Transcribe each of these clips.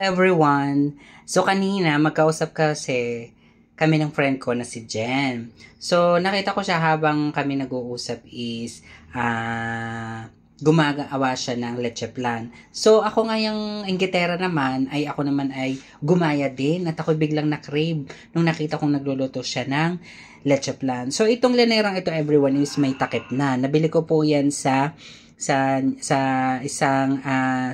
Everyone. So kanina magkausap kasi kami ng friend ko na si Jen. So nakita ko siya habang kami nag-uusap is gumagawa siya ng leche plan. So ako ngayong inggitera naman ay ako naman ay gumaya din at ako biglang na-crave nung nakita kong nagluluto siya ng leche plan. So itong linerang ito everyone is may takip na. Nabili ko po yan sa isang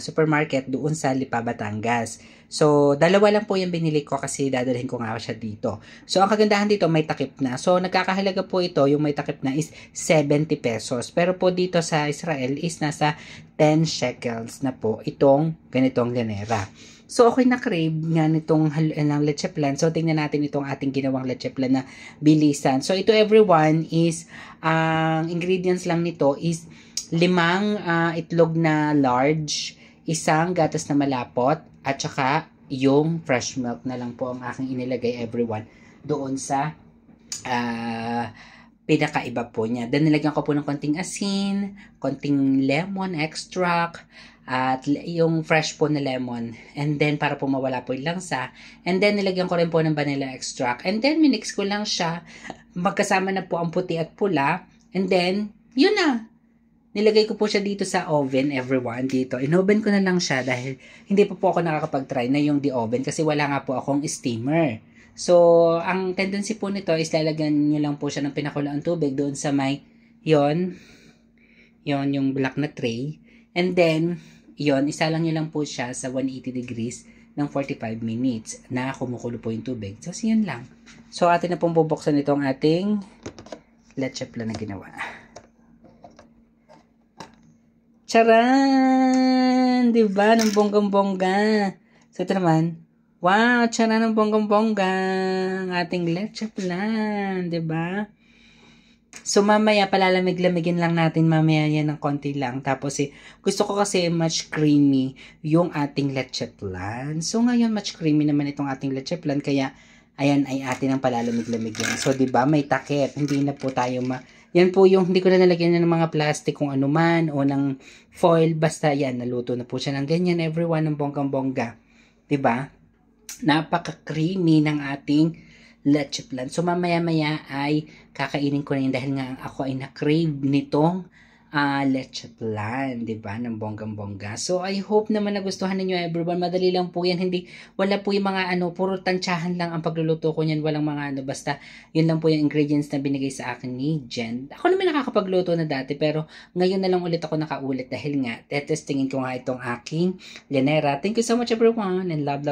supermarket doon sa Lipa, Batangas. So, dalawa lang po yung binili ko kasi dadalhin ko nga siya dito. So, ang kagandahan dito may takip na. So, nagkakahalaga po ito, yung may takip na is 70 pesos. Pero po dito sa Israel is nasa 10 shekels na po itong ganitong lanera. So, okay na crave nga nitong ng leche plan. So, tingnan natin itong ating ginawang leche plan na bilisan. So, ito everyone is, ang ingredients lang nito is 5 itlog na large, isang gatas na malapot, at saka yung fresh milk na lang po ang aking inilagay everyone doon sa pinakaiba po niya. Then nilagyan ko po ng konting asin, konting lemon extract, at yung fresh po na lemon. And then para po mawala po yung langsa. And then nilagyan ko rin po ng vanilla extract. And then minix ko lang siya. Magkasama na po ang puti at pula. And then, yun na. Nilagay ko po siya dito sa oven, everyone, dito. In-oven ko na lang siya dahil hindi pa po ako nakakapag-try na yung oven kasi wala nga po akong steamer. So, ang tendency po nito is lalagyan nyo lang po siya ng pinakuluang tubig doon sa may, yon yung black na tray. And then, isa lang nyo lang po siya sa 180 degrees ng 45 minutes na kumukulo po yung tubig. So, yun lang. So, atin na pong bubuksan itong ating leche plan na ginawa. Charan! Diba? Ng bonggang-bongga. So, ito naman. Wow! Charan ng bonggang-bongga. Ang ating leche plan. Diba? So, mamaya, palalamig-lamigin lang natin mamaya yan ng konti lang. Tapos, gusto ko kasi much creamy yung ating leche plan. So, ngayon, much creamy naman itong ating leche plan. Kaya, ayan ay atin ang palalamig-lamigin. So, diba? May takip. Hindi na po tayo yan po yung hindi ko na nalagyan ng mga plastic kung ano man o ng foil. Basta yan, naluto na po siya ng ganyan everyone ng bonggang-bongga. Diba? Napaka-creamy ng ating leche plan. So mamaya-maya ay kakainin ko na yun dahil nga ako ay na-crave nitong leche plan, diba? Ng bonggang-bongga. So I hope naman nagustuhan ninyo everyone. Madali lang po yan. Wala po yung mga puro tansyahan lang ang pagluluto ko niyan. Walang mga basta yun lang po yung ingredients na binigay sa akin ni Jen. Ako naman nakakapagluto na dati pero ngayon na lang ulit ako nakaulit dahil nga testingin ko nga itong aking linera. Thank you so much everyone and love